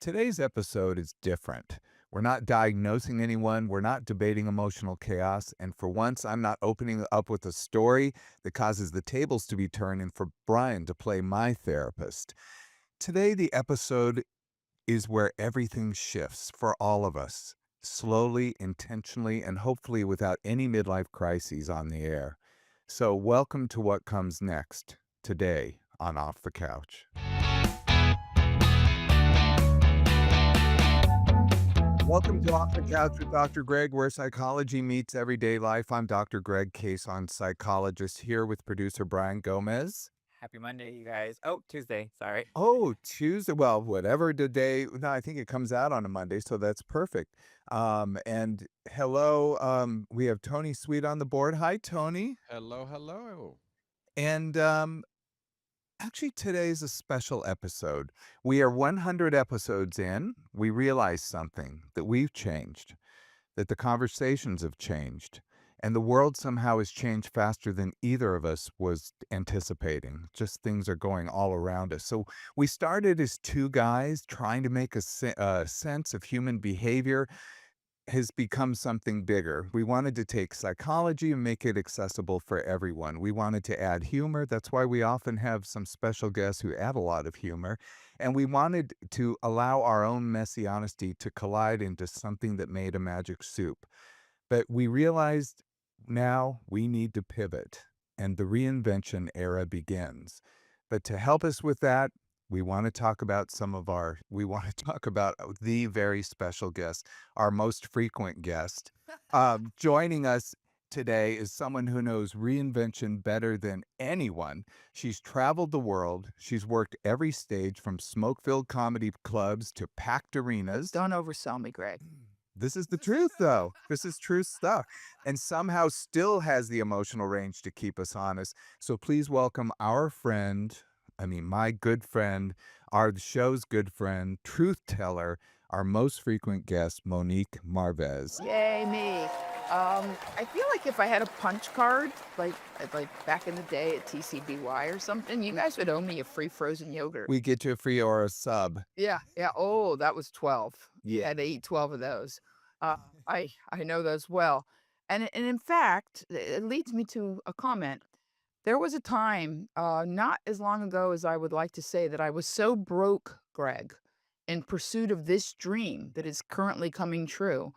Today's episode is different. We're not diagnosing anyone, we're not debating emotional chaos, and for once, I'm not opening up with a story that causes the tables to be turned and for Brian to play my therapist. Today, the episode is where everything shifts for all of us, slowly, intentionally, and hopefully without any midlife crises on the air. So, welcome to what comes next today on Off the Couch. Welcome to Off the Couch with Dr. Greg, where psychology meets everyday life. I'm Dr. Greg Cason, psychologist, here with producer Brian Gomez. Happy Monday, you guys. Oh, Tuesday. Sorry. Oh, Tuesday. Well, whatever the day. No, I think it comes out on a Monday, so that's perfect. And hello, we have Tony Sweet on the board. Hi, Tony. Hello, hello. And actually, today's a special episode. We are 100 episodes in. We realize something that we've changed, that the conversations have changed, and the world somehow has changed faster than either of us was anticipating. Just things are going all around us. So we started as two guys trying to make a sense of human behavior has become something bigger. We wanted to take psychology and make it accessible for everyone. We wanted to add humor. That's why we often have some special guests who add a lot of humor. And we wanted to allow our own messy honesty to collide into something that made a magic soup. But we realized now we need to pivot, and the reinvention era begins. But to help us with that, we want to talk about we want to talk about the very special guest, our most frequent guest. Joining us today is someone who knows reinvention better than anyone. She's traveled the world. She's worked every stage from smoke-filled comedy clubs to packed arenas. Don't oversell me, Greg. This is the truth, though. This is true stuff. And somehow still has the emotional range to keep us honest. So please welcome our friend, my good friend, our show's good friend, truth teller, our most frequent guest, Monique Marvez. Yay, me. I feel like if I had a punch card, like back in the day at TCBY or something, you guys would owe me a free frozen yogurt. We get you a free or a sub. Yeah. Oh, that was 12. Yeah. Had to eat 12 of those. I know those well. And in fact, it leads me to a comment. There was a time, not as long ago as I would like to say, that I was so broke, Greg, in pursuit of this dream that is currently coming true,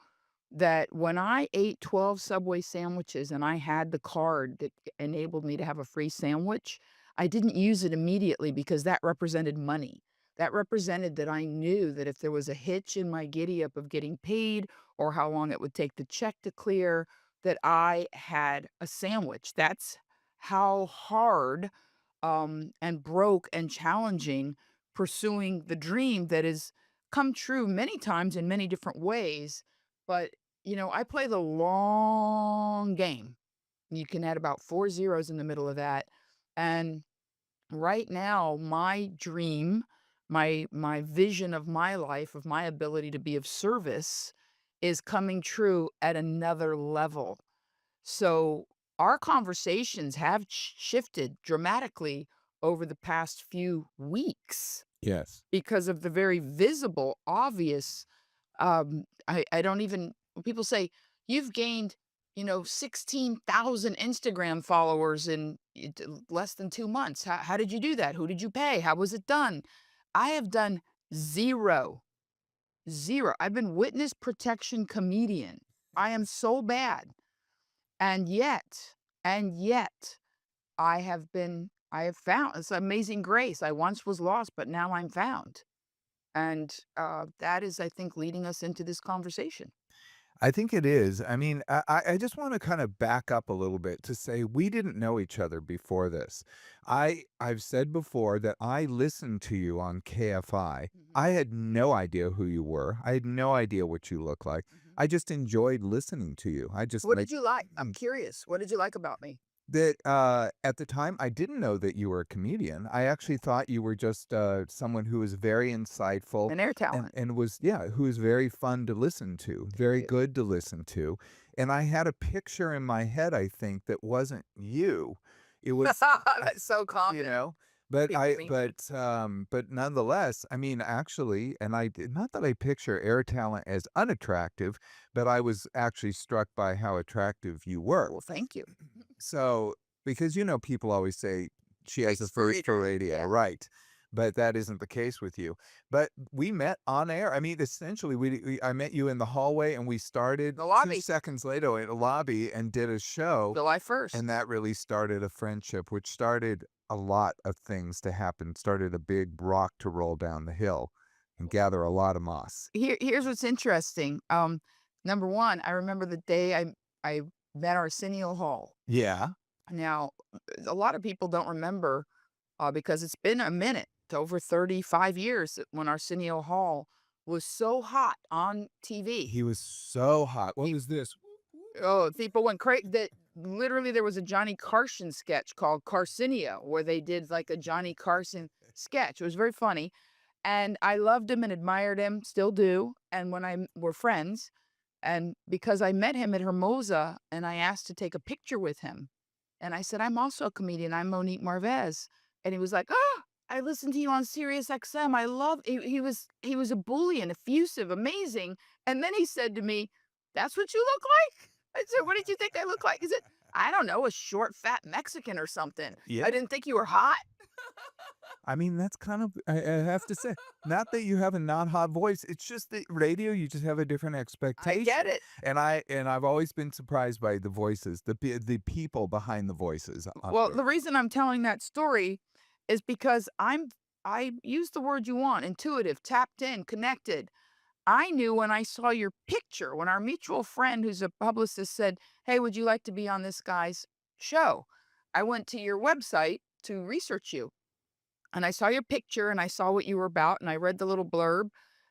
that when I ate 12 Subway sandwiches and I had the card that enabled me to have a free sandwich, I didn't use it immediately because that represented money. That represented that I knew that if there was a hitch in my giddy up of getting paid or how long it would take the check to clear, that I had a sandwich. That's how hard and broke and challenging pursuing the dream that has come true many times in many different ways. But, I play the long game. You can add about 4 zeros in the middle of that. And right now, my dream, my vision of my life, of my ability to be of service is coming true at another level. So our conversations have shifted dramatically over the past few weeks Yes. because of the very visible, obvious. I don't even, when people say, you've gained, 16,000 Instagram followers in less than 2 months. How did you do that? Who did you pay? How was it done? I have done zero, zero. I've been witness protection comedian. I am so bad. And yet, I have found it's amazing grace. I once was lost, but now I'm found. And that is, I think, leading us into this conversation. I think it is. I just want to kind of back up a little bit to say we didn't know each other before this. I've said before that I listened to you on KFI. Mhm, I had no idea who you were. I had no idea what you look like. mhm. I just enjoyed listening to you. What did you like? I'm curious. What did you like about me? That at the time I didn't know that you were a comedian. I actually thought you were just someone who was very insightful An air and talent. who was very fun to listen to, Thank very you. good to listen to. And I had a picture in my head, I think, that wasn't you. It was, That's so you confident. know, But People mean but nonetheless, I mean, actually, and I did not that I picture air talent as unattractive, but I was actually struck by how attractive you were. well, thank you. So, because, people always say she has a Face for first for radio. radio, Yeah. right? But that isn't the case with you. But we met on air. I mean, essentially, I met you in the hallway, and we started The 2 lobby, seconds later in a lobby and did a show, July 1st. and that really started a friendship, which started a lot of things to happen. Started a big rock to roll down the hill and gather a lot of moss. Here's what's interesting. Number one, I remember the day I met Arsenio Hall. Yeah. Now, a lot of people don't remember because it's been a minute, to over 35 years when Arsenio Hall was so hot on TV. He was so hot. What He, was this? oh, people went crazy. That literally there was a Johnny Carson sketch called Carcinio where they did like a Johnny Carson sketch. It was very funny, and I loved him and admired him, still do. And when we're friends, and because I met him at Hermosa and I asked to take a picture with him. And I said, I'm also a comedian. I'm Monique Marvez. And he was like, oh, I listened to you on Sirius XM. I love he was a bully and effusive, amazing. And then he said to me, that's what you look like? I said, what did you think I look like? He said, I don't know, a short, fat Mexican or something. Yeah. I didn't think you were hot. I mean, that's kind of I have to say, not that you have a non-hot voice, it's just that radio, you just have a different I expectation. get it. And I've always been surprised by the voices, the people behind the voices on Well, radio. the reason I'm telling that story is because I use the word you want, intuitive, tapped in, connected. I knew when I saw your picture, when our mutual friend who's a publicist said, "Hey, would you like to be on this guy's show?" I went to your website to research you, and I saw your picture and I saw what you were about and I read the little blurb,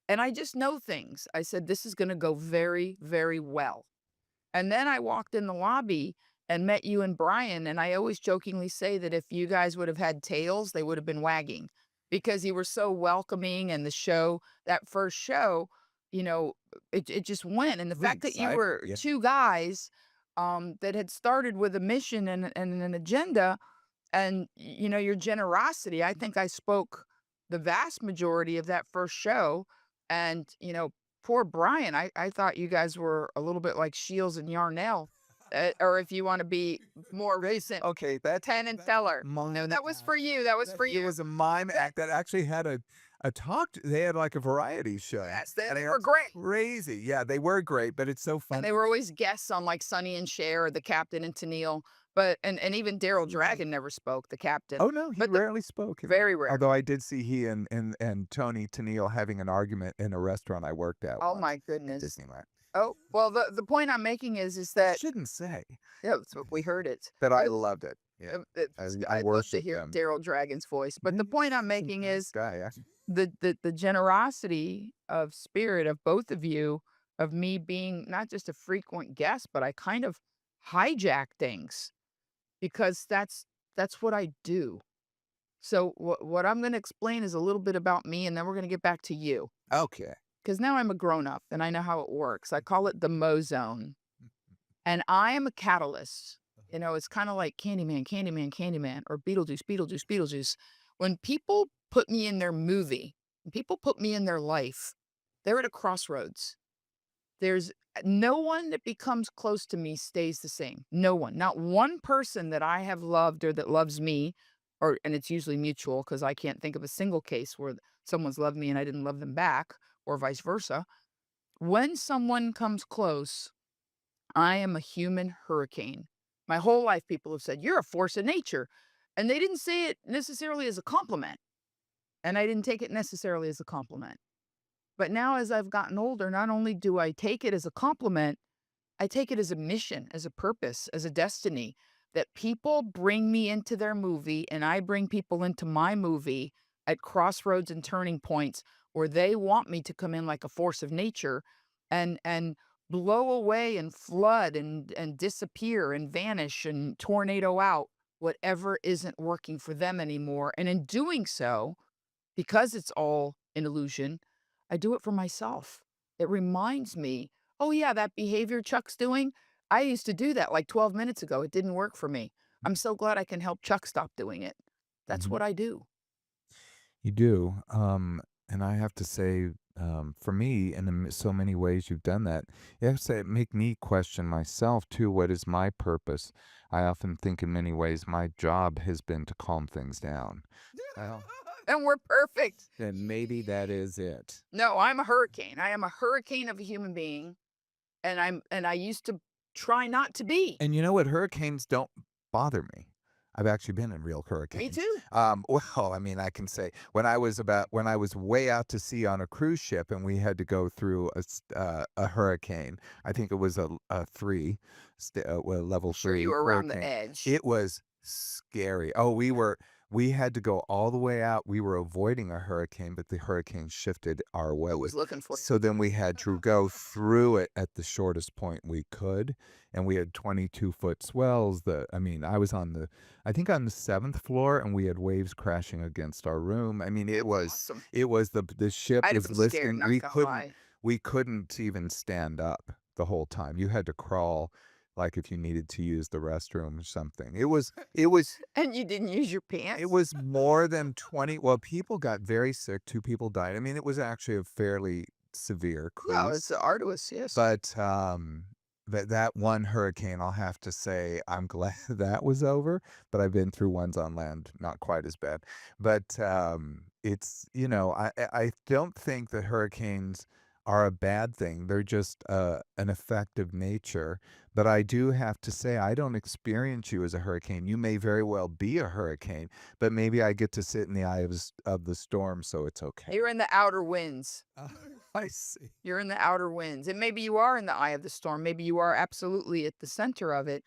and I just know things. I said, "This is going to go very, very well." And then I walked in the lobby and met you and Brian, and I always jokingly say that if you guys would have had tails, they would have been wagging because you were so welcoming, and the show, that first show, you know, it just went. And the Really fact that you exciting, were yeah. two guys that had started with a mission and an agenda, and your generosity, I think I spoke the vast majority of that first show. And poor Brian, I thought you guys were a little bit like Shields and Yarnell, or if you want to be more recent, Okay, that Penn and that Teller. No, mime that was for act, you. That was for it you. was a mime act that actually had a they had like a variety show, Yes, and they it were was great. crazy. Yeah, they were great, but it's so And funny. they were always guests on like Sonny and Cher or the captain and Tennille. But and even Daryl Dragon never spoke, the captain. Oh, no, he But the rarely spoke, very rare. although I did see he and Tony Tennille having an argument in a restaurant I worked at Oh once my at goodness. Disneyland. Oh, well, the point I'm making is I that shouldn't say yeah, we heard it. that I But loved it. Yeah, I I'd love to worship hear him. Daryl Dragon's voice. But Yeah, the point I'm he's a making nice is guy, actually. the generosity of spirit of both of you, of me being not just a frequent guest, but I kind of hijack things because that's what I do. So what I'm going to explain is a little bit about me, and then we're going to get back to you Okay. because now I'm a grown up and I know how it works. I call it the Mo Zone, and I am a catalyst. It's kind of like Candyman, Candyman, Candyman, or Beetlejuice, Beetlejuice, Beetlejuice. When people put me in their movie, when people put me in their life, they're at a crossroads. There's no one that becomes close to me stays the same. No one, not one person that I have loved or that loves me, and it's usually mutual because I can't think of a single case where someone's loved me and I didn't love them back, or vice versa. When someone comes close, I am a human hurricane. My whole life, people have said, "You're a force of nature." And they didn't say it necessarily as a compliment. And I didn't take it necessarily as a compliment. But now, as I've gotten older, not only do I take it as a compliment, I take it as a mission, as a purpose, as a destiny, that people bring me into their movie and I bring people into my movie at crossroads and turning points where they want me to come in like a force of nature and blow away and flood and disappear and vanish and tornado out whatever isn't working for them anymore. And in doing so, because it's all an illusion, I do it for myself. It reminds me, oh, yeah, that behavior Chuck's doing, I used to do that like 12 minutes ago. It didn't work for me. I'm so glad I can help Chuck stop doing it. That's Mhm. what I do. You do. And I have to say, for me, in so many ways you've done that. You have to say, make me question myself too. What is my purpose? I often think in many ways my job has been to calm things down. Well, And we're perfect. then maybe that is it. No, I'm a hurricane. I am a hurricane of a human being, and I used to try not to be. And you know what? Hurricanes don't bother me. I've actually been in real Me hurricanes. too. Well, I mean, I can say when I was way out to sea on a cruise ship and we had to go through a hurricane. I think it was a three, well, level Sure, you three were around the hurricane. edge. It was scary. Oh, we had to go all the way out. We were avoiding a hurricane, but the hurricane shifted our way. It was looking for you. So then we had to go through it at the shortest point we could, and we had 22-foot swells. I mean, I think on the seventh floor, and we had waves crashing against our room. I mean, That's awesome. it was the ship I'd have was been scared, listing. not gonna lie. We couldn't even stand up the whole time. You had to crawl, like if you needed to use the restroom or something. And you didn't use your It pants? was more than 20. Well, people got very sick. Two people died. I mean, it was actually a fairly severe Yeah, cruise. it's arduous, yes. But, that one hurricane, I'll have to say, I'm glad that was over, but I've been through ones on land, not quite as bad. But, it's I don't think that hurricanes are a bad thing. They're just, an effect of nature. But I do have to say, I don't experience you as a hurricane. You may very well be a hurricane, but maybe I get to sit in the eye of the storm, so it's okay. You're in the outer winds. Uh, I see. You're in the outer winds, and maybe you are in the eye of the storm. Maybe you are absolutely at the center of it.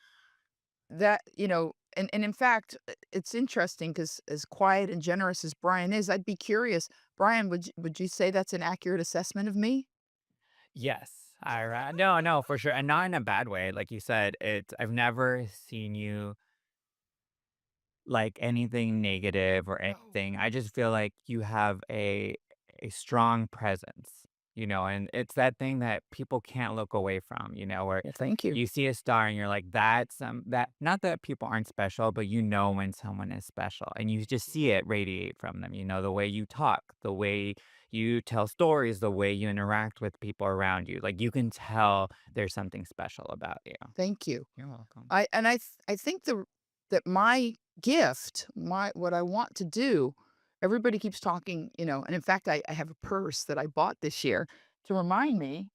And in fact, it's interesting because as quiet and generous as Brian is, I'd be curious. Brian, would you say that's an accurate assessment of me? Yes. No, no, for sure. And not in a bad way. Like you said, I've never seen you like anything negative or No. anything. I just feel like you have a strong presence, and it's that thing that people can't look away from, where Well, thank you. you see a star and you're like, that's that not that people aren't special, but you know when someone is special and you just see it radiate from them, the way you talk, the way you tell stories, the way you interact with people around you. Like you can tell there's something special about you. Thank you. You're welcome. I think that my gift, my what I want to do, everybody keeps talking, and in fact, I have a purse that I bought this year to remind me.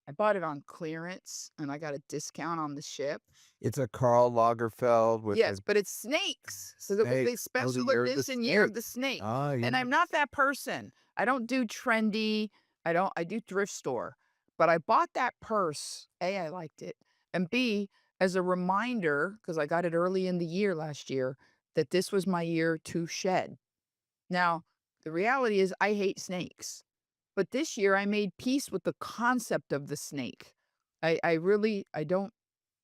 I bought it on clearance and I got a discount on the ship. It's a Karl Lagerfeld with Yes, a but it's snakes. So the snakes. Oh, the special year of the edition year of snake. the snake. Ah, yeah. And I'm not that person. I don't do trendy. I do thrift store. But I bought that purse. A, I liked it. And B, as a reminder, because I got it early in the year last year, that this was my year to shed. Now, the reality is I hate snakes. But this year I made peace with the concept of the snake. I really I don't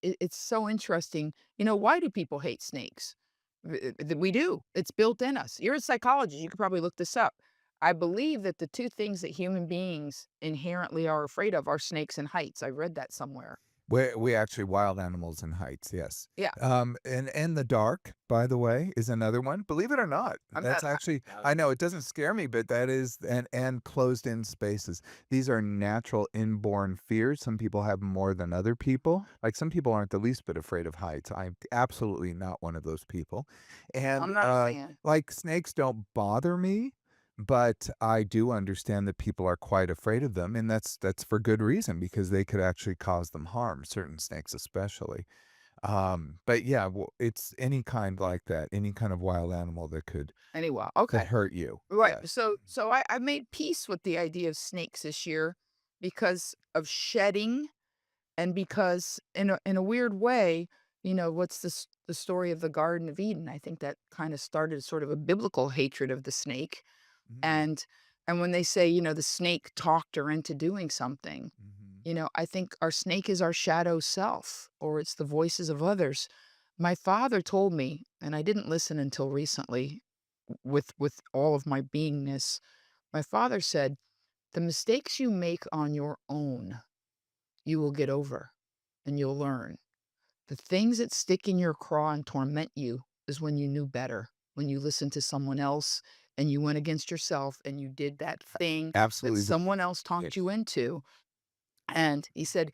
it's so interesting. Why do people hate snakes? We do. It's built in us. You're a psychologist. You could probably look this up. I believe that the two things that human beings inherently are afraid of are snakes and heights. I read that somewhere. We actually wild animals in heights, yes. Yeah, And the dark, by the way, is another one. Believe it or not, I'm that's not. actually That was I know it doesn't scare me, but that is and closed in spaces. These are natural inborn fears. Some people have more than other people. Like some people aren't the least bit afraid of heights. I'm absolutely not one of those people. And I'm not a fan. like snakes don't bother me, but I do understand that people are quite afraid of them, and that's for good reason because they could actually cause them harm, certain snakes especially. But yeah, it's any kind like that, any kind of wild animal Anyway, that okay. hurt you. Right. Yes. So I made peace with the idea of snakes this year because of shedding. And because in a weird way, what's the story of the Garden of Eden? I think that kind of started sort of a biblical hatred of the snake. Mm, And when they say, the snake talked her into doing something, mhm. I think our snake is our shadow self, or it's the voices of others. My father told me, and I didn't listen until recently with all of my beingness. My father said, the mistakes you make on your own, you will get over and you'll learn. The things that stick in your craw and torment you is when you knew better, when you listened to someone else and you went against yourself and you did that thing that Absolutely. someone else Yes. talked you into. And he said,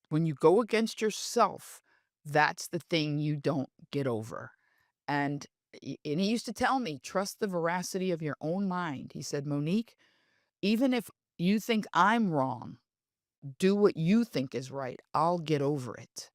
when you go against yourself, that's the thing you don't get over. And and he used to tell me, trust the veracity of your own mind. He said, Monique, even if you think I'm wrong, do what you think is right. I'll get over it.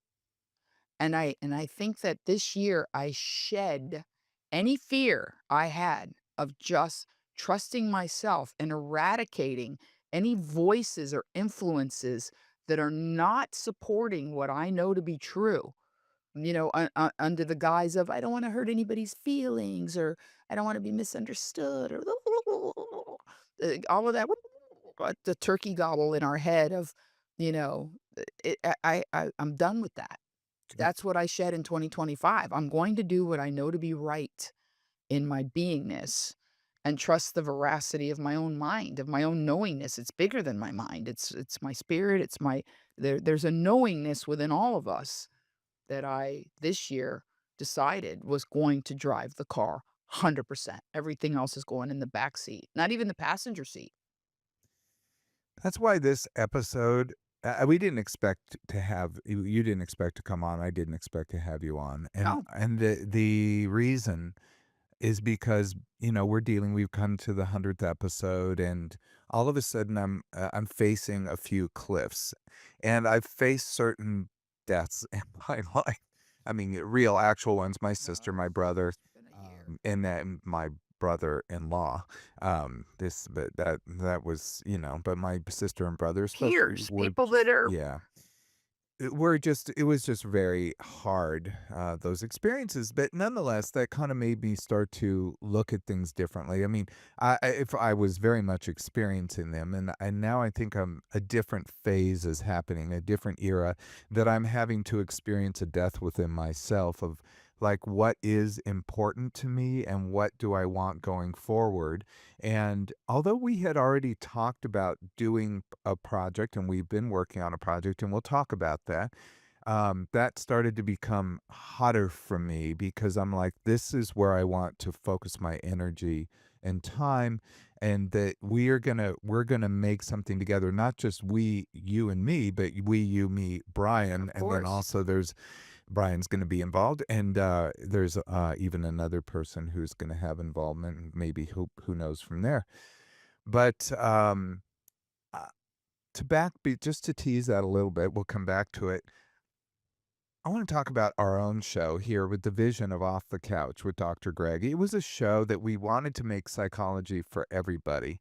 And I think that this year I shed any fear I had of just trusting myself and eradicating any voices or influences that are not supporting what I know to be true. Under the guise of I don't want to hurt anybody's feelings, or I don't want to be misunderstood, or all of that, the turkey gobble in our head of, you know, I'm done with that. That's what I shed in 2025. I'm going to do what I know to be right in my beingness and trust the veracity of my own mind, of my own knowingness. It's bigger than my mind. It's my spirit. It's my there's a knowingness within all of us that I this year decided was going to drive the car 100%. Everything else is going in the back seat, not even the passenger seat. That's why this episode, we didn't expect to have you didn't expect to come on. I didn't expect to have you on, No, and the reason is because we've come to the 100th episode, and all of a sudden I'm facing a few cliffs, and I've faced certain deaths in my life. I mean, real actual ones. My sister, my brother, it's been a year. and then my brother-in-law. This but that was, but my sister and brother especially Peers, were people just, that are yeah. It was just very hard, those experiences, but nonetheless, that kinda made me start to look at things differently. I mean, if I was very much experiencing them, and now I think a different phase is happening, a different era that I'm having to experience a death within myself of, like, what is important to me and what do I want going forward, and although we had already talked about doing a project, and we've been working on a project, and we'll talk about that, that started to become hotter for me because I'm like, this is where I want to focus my energy and time, and that we're gonna make something together, not just you and me, but we, you, me, Brian, of and then course. also there's Brian's gonna be involved, and, there's, even another person who's gonna have involvement, and maybe who knows from there. But, uh, just to tease that a little bit, we'll come back to it. I wanna talk about our own show here with the vision of Off the Couch with Dr. Greg. It was a show that we wanted to make psychology for everybody,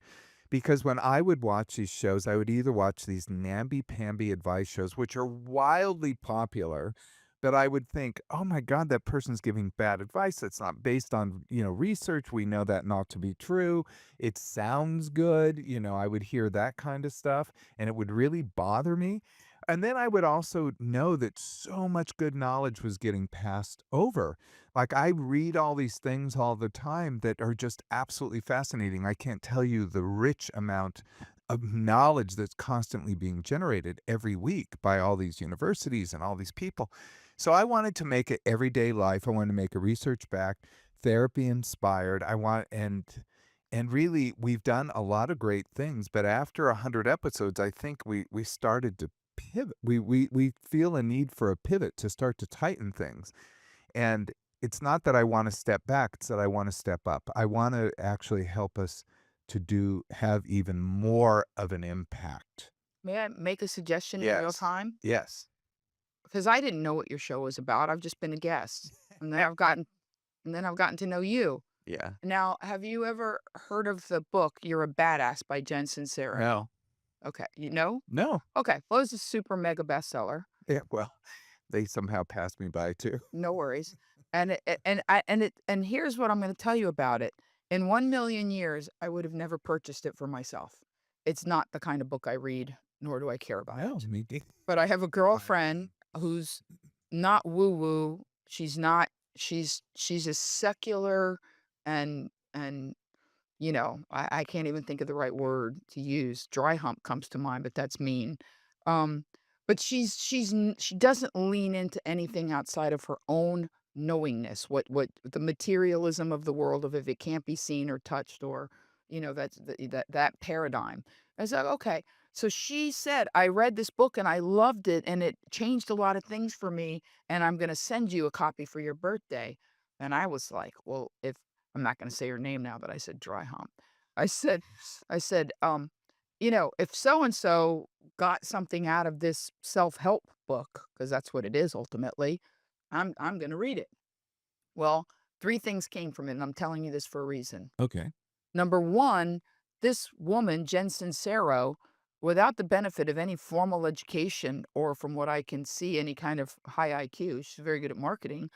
because when I would watch these shows, I would either watch these namby-pamby advice shows, which are wildly popular, but I would think, "Oh my god, that person's giving bad advice that's not based on, research. We know that not to be true. It sounds good." I would hear that kind of stuff, and it would really bother me. And then I would also know that so much good knowledge was getting passed over. Like, I read all these things all the time that are just absolutely fascinating. I can't tell you the rich amount of knowledge that's constantly being generated every week by all these universities and all these people. So I wanted to make it everyday life. I wanted to make it research backed, therapy inspired. And really we've done a lot of great things, but after 100 episodes, I think we started to pivot. We feel a need for a pivot to start to tighten things. And it's not that I wanna step back, it's that I wanna step up. I wanna actually help us to have even more of an impact. May I make a suggestion in real Yes. time? Yes. Because I didn't know what your show was about. I've just been a guest. And then I've gotten to know you. Yeah. Now, have you ever heard of the book You're a Badass by Jen Sincero? No. Okay. You know? No. Okay. Well, it's a super mega bestseller. Yeah, well, they somehow passed me by too. No worries. And here's what I'm going to tell you about it. In 1 million years, I would have never purchased it for myself. It's not the kind of book I read, nor do I care about No, it. me neither. But I have a girlfriend who's not woo woo. She's not. She's a secular, and I can't even think of the right word to use. Dry hump comes to mind, but that's mean. Um, but she doesn't lean into anything outside of her own knowingness, what the materialism of the world of if it can't be seen or touched or, that paradigm. I said, okay. So she said, I read this book and I loved it and it changed a lot of things for me. And I'm going to send you a copy for your birthday. And I was like, well, if I'm not going to say her name now, but I said, dry hump. I said, I said, if so and so got something out of this self-help book, because that's what it is ultimately, I'm going to read it. Well, 3 things came from it, and I'm telling you this for a reason. Okay. Number 1, this woman, Jen Sincero, without the benefit of any formal education or from what I can see, any kind of high IQ, she's very good at marketing,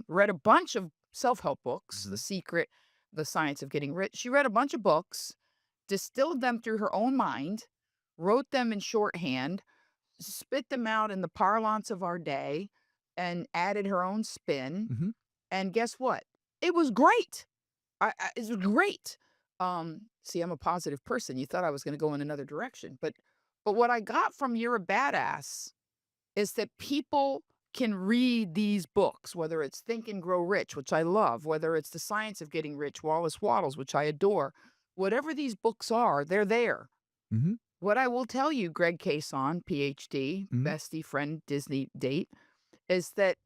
read a bunch of self-help books, The Mhm. Secret, The Science of Getting Rich. She read a bunch of books, distilled them through her own mind, wrote them in shorthand, spit them out in the parlance of our day, and added her own spin. Mhm. And guess what? It was great. It was great. See, I'm a positive person. You thought I was going to go in another direction, but what I got from You're a Badass is that people can read these books, whether it's Think and Grow Rich, which I love, whether it's The Science of Getting Rich, Wallace Waddles, which I adore. Whatever these books are, they're there. Mhm. What I will tell you, Greg Cason, PhD, Mhm. bestie friend, Disney date, is that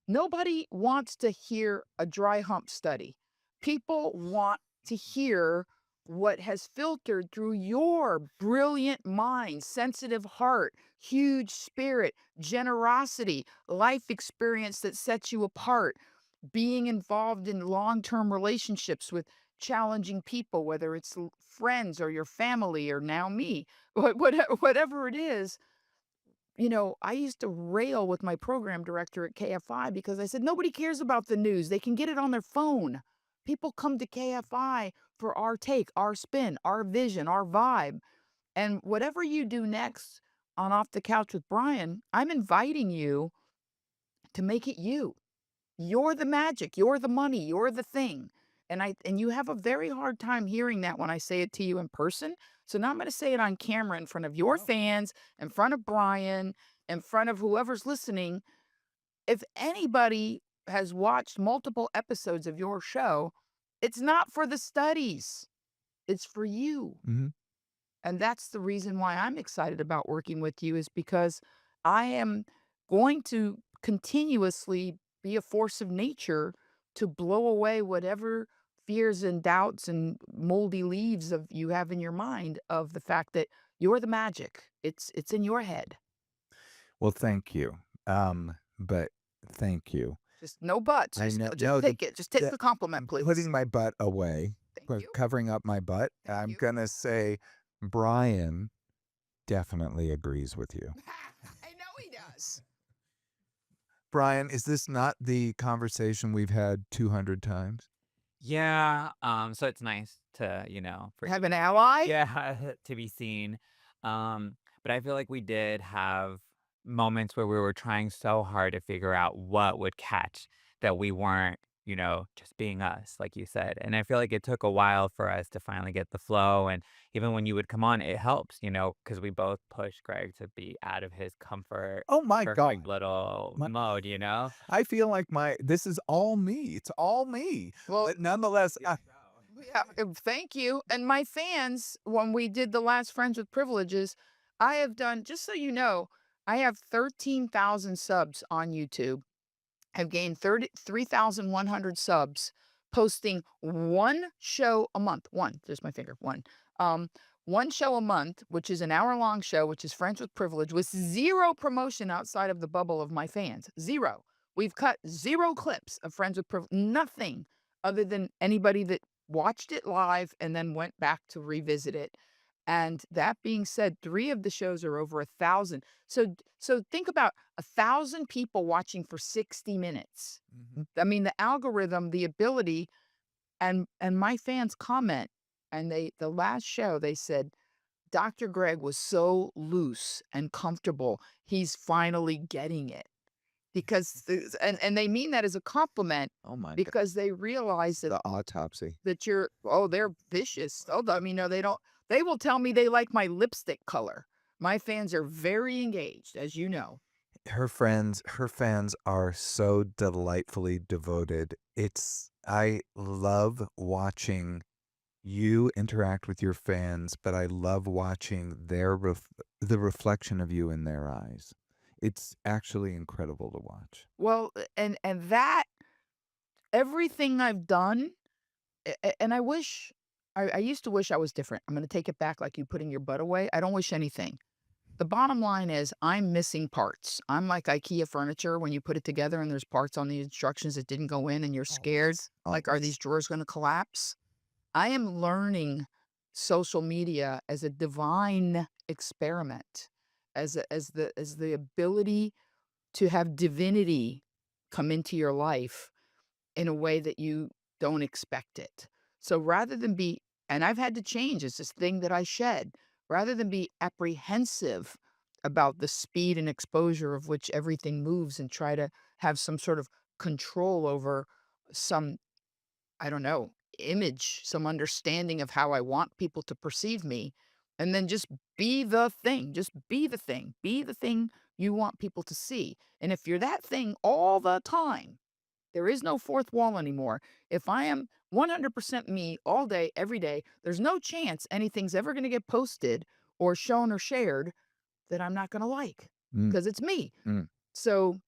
nobody wants to hear a dry hump study. People want to hear what has filtered through your brilliant mind, sensitive heart, huge spirit, generosity, life experience that sets you apart, being involved in long-term relationships with challenging people, whether it's friends or your family or now me, whatever it is. I used to rail with my program director at KFI because I said, nobody cares about the news. They can get it on their phone. People come to KFI for our take, our spin, our vision, our vibe. And whatever you do next on Off the Couch with Brian, I'm inviting you to make it you. You're the magic, you're the money, you're the thing. And you have a very hard time hearing that when I say it to you in person. So now I'm going to say it on camera in front of your Oh. fans, in front of Brian, in front of whoever's listening. If anybody has watched multiple episodes of your show, it's not for the studies. It's for you. Mhm. And that's the reason why I'm excited about working with you is because I am going to continuously be a force of nature to blow away whatever fears and doubts and moldy leaves of you have in your mind of the fact that you're the magic. It's in your head. Well, thank you. But thank you. Just no buts. I Just know just no, take it. Just take the the compliment, please. putting my butt away, Thank you. covering up my butt, Thank I'm you. gonna say Brian definitely agrees with you. I know he does. Brian, is this not the conversation we've had 200 times? Yeah, so it's nice to, for Have an ally? yeah, to be seen. But I feel like we did have moments where we were trying so hard to figure out what would catch that we weren't, just being us, like you said. And I feel like it took a while for us to finally get the flow. And even when you would come on, it helps, because we both push Greg to be out of his comfort, Oh my perfect god. little My mode. I feel like this is all me. It's all me. Well, But nonetheless, yeah, thank you. And my fans, when we did the last Friends with Privileges, I have done, just so you know, I have 13,000 subs on YouTube. I've gained 3,100 subs, posting one show a month. One, there's my finger, one. Um, one show a month, which is an hour-long show, which is Friends with Privilege, with zero promotion outside of the bubble of my fans. Zero. We've cut zero clips of Friends with Privilege, nothing other than anybody that watched it live and then went back to revisit it. And that being said, 3 of the shows are over 1,000. So think about 1,000 people watching for 60 minutes. Mhm. I mean, the algorithm, the ability, and my fans comment, and the last show, they said, "Dr. Greg was so loose and comfortable. He's finally getting it." Because and they mean that as a compliment Oh my god. because they realize that The autopsy. they're vicious. Oh, I mean, no, they don't. They will tell me they like my lipstick color. My fans are very engaged, as you know. Her fans are so delightfully devoted. I love watching you interact with your fans, but I love watching the reflection of you in their eyes. It's actually incredible to watch. Well, and that everything I've done, and I used to wish I was different. I'm gonna take it back like you putting your butt away. I don't wish anything. The bottom line is I'm missing parts. I'm like IKEA furniture when you put it together and there's parts on the instructions that didn't go in and you're scared, Always, like, are these always. drawers gonna collapse? I am learning social media as a divine experiment, as the ability to have divinity come into your life in a way that you don't expect it. So rather than be and I've had to change, it's this thing that I shed. Rather than be apprehensive about the speed and exposure of which everything moves and try to have some sort of control over some, I don't know, image, some understanding of how I want people to perceive me, and then just be the thing. Just be the thing. Be the thing you want people to see. And if you're that thing all the time, there is no fourth wall anymore. If I am 100% me all day, every day, there's no chance anything's ever going to get posted or shown or shared that I'm not going to like Mm, because it's me. mm. So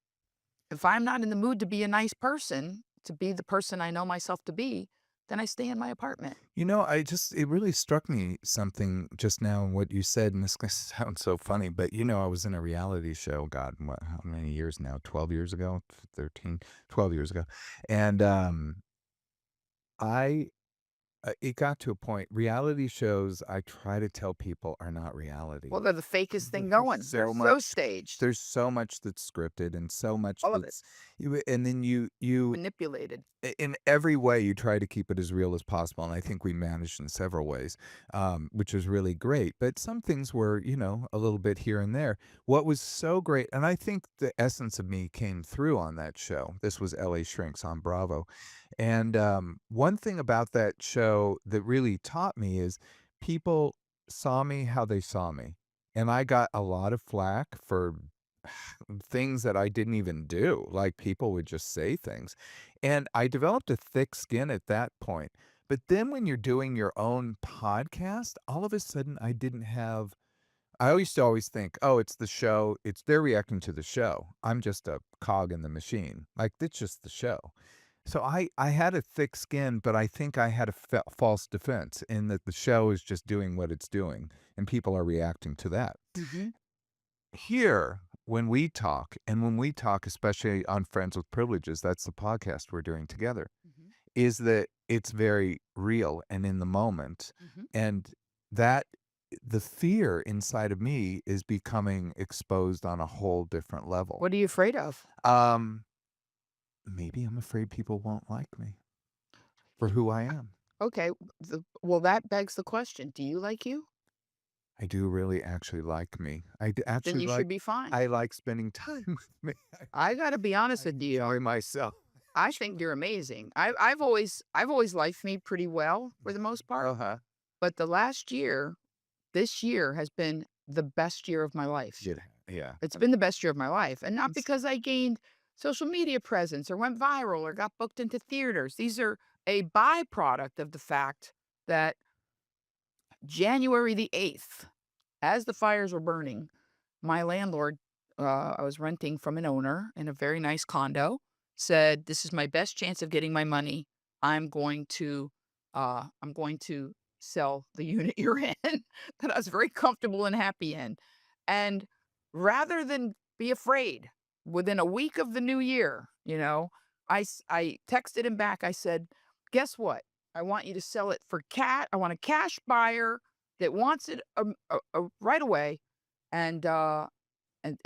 if I'm not in the mood to be a nice person, to be the person I know myself to be, then I stay in my apartment. It really struck me something just now in what you said, and this sounds so funny, but I was in a reality show, God, how many years now? 12 years ago, 13, 12 years ago. And I it got to a point, reality shows, I try to tell people are not reality. Well, they're the fakest thing There's going. They're so so much staged. there's so much that's scripted and so much All of it that's and then you manipulated. in every way you try to keep it as real as possible, and I think we managed in several ways, which was really great, but some things were a little bit here and there. What was so great, and I think the essence of me came through on that show. This was LA Shrinks on Bravo, and one thing about that show that really taught me is people saw me how they saw me, and I got a lot of flack for things that I didn't even do. Like, people would just say things. And I developed a thick skin at that point. But then when you're doing your own podcast, all of a sudden I used to always think, "Oh, it's the show. They're reacting to the show. I'm just a cog in the machine." Like, it's just the show. So I had a thick skin, but I think I had a false defense in that the show is just doing what it's doing, and people are reacting to that. Mhm, Here, when we talk, especially on Friends with Privileges, that's the podcast we're doing together, mhm, is that it's very real and in the moment. mhm. And that the fear inside of me is becoming exposed on a whole different level. What are you afraid of? Um, Maybe I'm afraid people won't like me for Y who I am. Okay, well, that begs the question, do you like you? I do really actually like me. Then Actually you should be fine. I like spending time with me. I gotta be honest I with you, enjoy myself. I think you're amazing. I've always liked me pretty well for the most part, Uh-huh. but this year has been the best year of my life. Yeah. It's been the best year of my life, and not because I gained social media presence or went viral or got booked into theaters. These are a byproduct of the fact that January the 8th, as the fires were burning, my landlord, I was renting from an owner in a very nice condo, said, "This is my best chance of getting my money. I'm going to sell the unit you're in," that I was very comfortable and happy in. And rather than be afraid, within a week of the new year, I texted him back. I said, "Guess what? I want you to sell it for cat. I want a cash buyer that wants it right away, and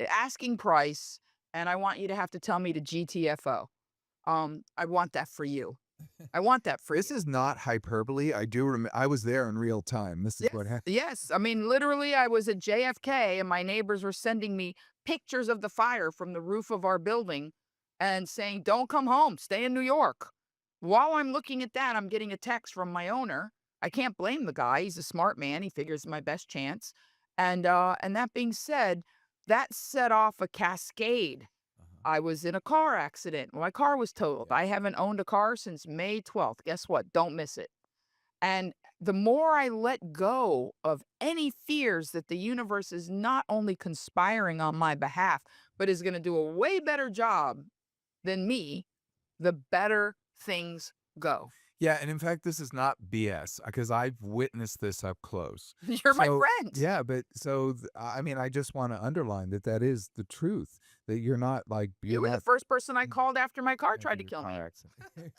asking price, and I want you to have to tell me to GTFO. I want that for you. I want that for This you." is not hyperbole. I was there in real time. This is Yes, what happened. yes. I mean, literally, I was at JFK and my neighbors were sending me pictures of the fire from the roof of our building and saying, "Don't come home, stay in New York." While I'm looking at that, I'm getting a text from my owner. I can't blame the guy. He's a smart man. He figures my best chance. And that being said, that set off a cascade. Uh-huh. I was in a car accident. My car was totaled. Yeah. I haven't owned a car since May 12th. Guess what? Don't miss it. And the more I let go of any fears that the universe is not only conspiring on my behalf, but is going to do a way better job than me, the better things go. Yeah, and in fact, this is not BS because I've witnessed this up close. You're my So, friend. yeah, but so I mean, I just want to underline that that is the truth. That you're not like You you're were the not first person I mm, called after my car after tried to your kill me. car accident.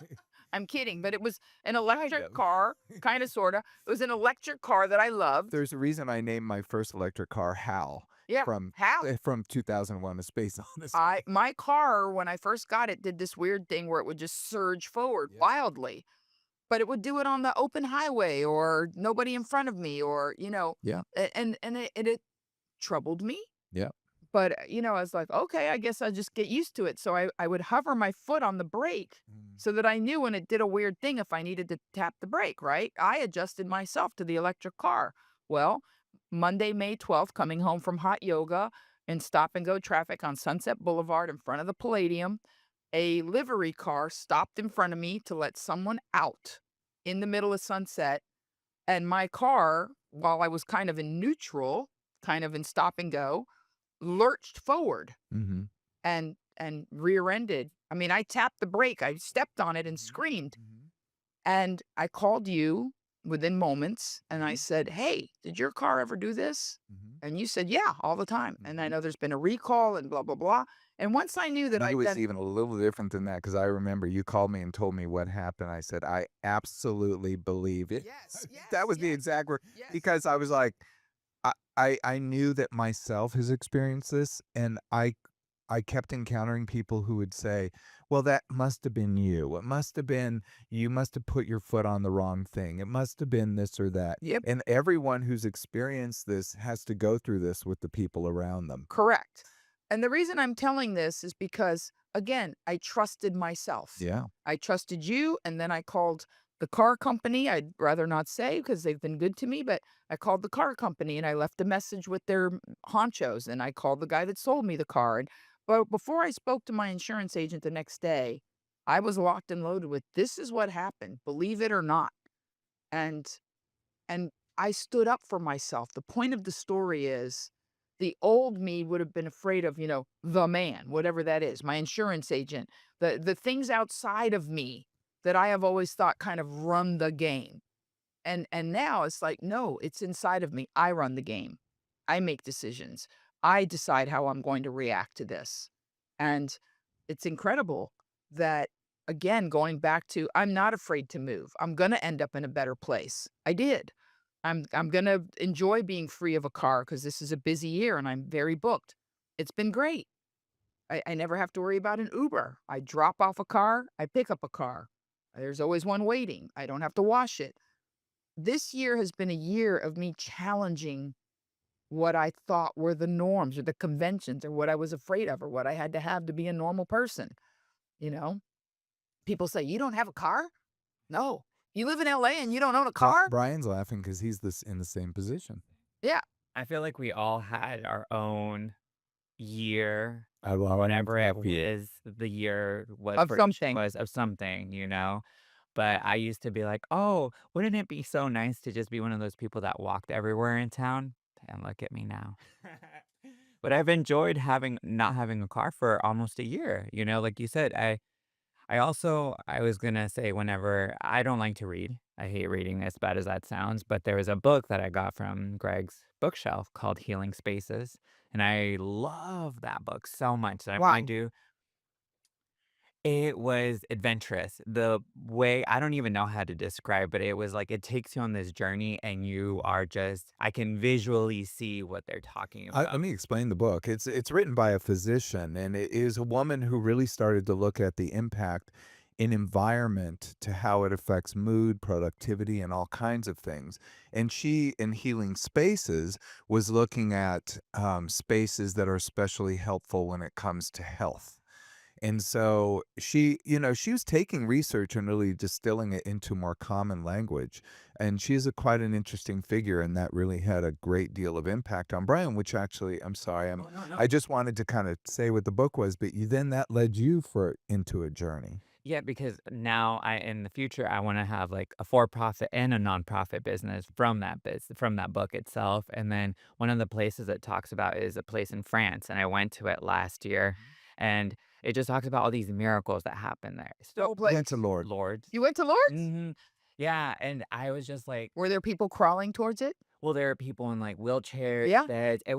I'm kidding, but it was an Kind electric of. car, kind of, sort of. It was an electric car that I loved. There's a reason I named my first electric car Hal Yeah. from How? from 2001: A Space Odyssey. My car, when I first got it, did this weird thing where it would just surge forward Yeah. wildly, but it would do it on the open highway or nobody in front of me or, Yeah. it troubled me. Yeah. But, I was like, okay, I guess I'll just get used to it. So I would hover my foot on the brake Mm. so that I knew when it did a weird thing if I needed to tap the brake, right? I adjusted myself to the electric car. Well, Monday, May 12th, coming home from hot yoga and stop and go traffic on Sunset Boulevard in front of the Palladium, a livery car stopped in front of me to let someone out in the middle of Sunset. And my car, while I was kind of in neutral, kind of in stop and go, lurched forward Mhm. and rear-ended. I mean, I tapped the brake, I stepped on it and Mhm. screamed, Mhm. and I called you within moments, and I Mhm. said, "Hey, did your car ever do this?" Mhm. And you said, "Yeah, all the time, and I Mhm. know there's been a recall and blah, blah, blah." And once I knew that It I'd was done. even a little different than that because I remember you called me and told me what happened. I said, "I absolutely believe it." Yes, That yes, was the yes, exact word yes. because I was like, I knew that myself has experienced this, and I kept encountering people who would say, "Well, that must have been you. It must have been you must have put your foot on the wrong thing. It must have been this or that." Yep, And everyone who's experienced this has to go through this with the people around them. correct. And the reason I'm telling this is because, again, I trusted myself. Yeah. I trusted you, and then I called the car company. I'd rather not say because they've been good to me, but I called the car company and I left a message with their honchos, and I called the guy that sold me the car. But before I spoke to my insurance agent the next day, I was locked and loaded with this is what happened, believe it or not. And and I stood up for myself. The point of the story is the old me would have been afraid of, the man, whatever that is, my insurance agent, the things outside of me that I have always thought kind of run the game. And now it's like, no, it's inside of me. I run the game. I make decisions. I decide how I'm going to react to this. And it's incredible that, again, going back to I'm not afraid to move. I'm going to end up in a better place. I did. I'm going to enjoy being free of a car because this is a busy year and I'm very booked. It's been great. I never have to worry about an Uber. I drop off a car, I pick up a car. There's always one waiting. I don't have to wash it. This year has been a year of me challenging what I thought were the norms or the conventions or what I was afraid of or what I had to have to be a normal person, you know? People say, "You don't have a car?" No. "You live in LA and you don't own a car?" Brian's laughing because he's this in the same position. Yeah. I feel like we all had our own year, I love whatever it that. is, the year what Of for each something. was of something, But I used to be like, "Oh, wouldn't it be so nice to just be one of those people that walked everywhere in town?" And look at me now. But I've enjoyed having not having a car for almost a year, like you said, I was gonna say whenever I don't like to read. I hate reading as bad as that sounds, but there was a book that I got from Greg's bookshelf called Healing Spaces, and I love that book so much that I Why? do it was adventurous. The way I don't even know how to describe, but it was like it takes you on this journey and you are just I can visually see what they're talking Let about. me explain the book. It's written by a physician, and it is a woman who really started to look at the impact in environment to how it affects mood, productivity, and all kinds of things. And she, in Healing Spaces, was looking at spaces that are especially helpful when it comes to health. And so she was taking research and really distilling it into more common language. And she's quite an interesting figure, and that really had a great deal of impact on Brian, which actually, I'm sorry, Oh, no, no. I just wanted to kind of say what the book was, but then that led you into a journey. Yeah, because now in the future, I wanna have, like, a for-profit and a nonprofit business from that book itself, and then one of the places it talks about is a place in France, and I went to it last year, and it just talks about all these miracles that happen there. What So Went to place? Lord. Lords. You went to Lourdes? Mhm. Yeah, and I was just like, Were there people crawling towards it? well, there are people in, like, wheelchairs, Yeah, beds. It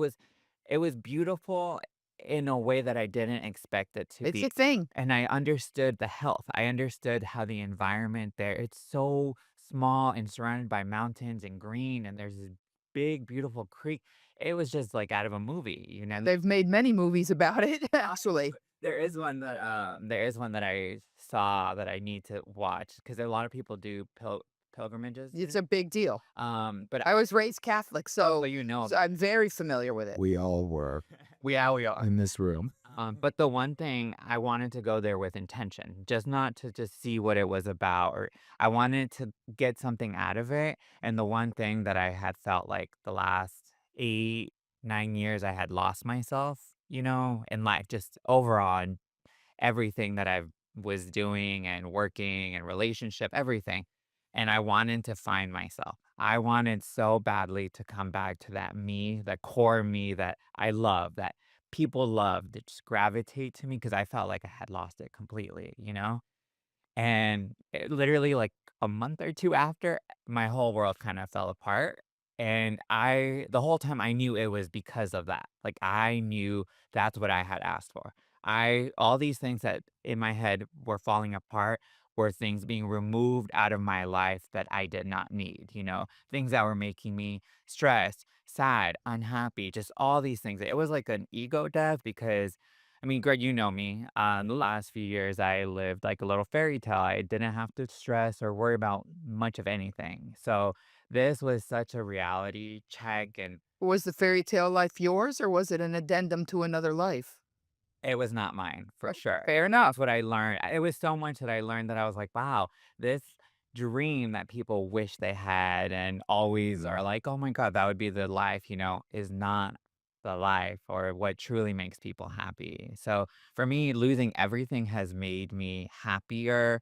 was beautiful in a way that I didn't expect it to it's a be, thing. and I understood the health. I understood how the environment there, it's so small and surrounded by mountains and green, and there's this big, beautiful creek. It was just like out of a movie, you know? They've made many movies about it, actually. There is one that I saw that I need to watch because a lot of people do pilgrimages It's to. a big deal. But I was raised Catholic, oh, so so you know so about I'm very familiar with it. We all were we are. in this room. But the one thing I wanted to go there with intention, just not to just see what it was about, or I wanted to get something out of it. And the one thing that I had felt like the last 8, 9 years, I had lost myself, in life, just overall, and everything that I was doing and working and relationship, everything. And I wanted to find myself. I wanted so badly to come back to that me, the core me that I love, that people love, that just gravitate to me because I felt like I had lost it completely. And literally, like, a month or 2 after, my whole world kinda fell apart, and the whole time I knew it was because of that. Like, I knew that's what I had asked for. All these things that in my head were falling apart were things being removed out of my life that I did not need. Things that were making me stressed, sad, unhappy, just all these things. It was like an ego death because I mean, Greg, you know me. The last few years, I lived like a little fairy tale. I didn't have to stress or worry about much of anything. So this was such a reality check, and Was the fairy tale life yours, or was it an addendum to another life? it was not mine for sure. Fair That's enough. what I learned. It was so much that I learned that I was like, wow, this dream that people wish they had and always Mhm. are like, oh my God, that would be the life, is not the life or what truly makes people happy. So for me, losing everything has made me happier.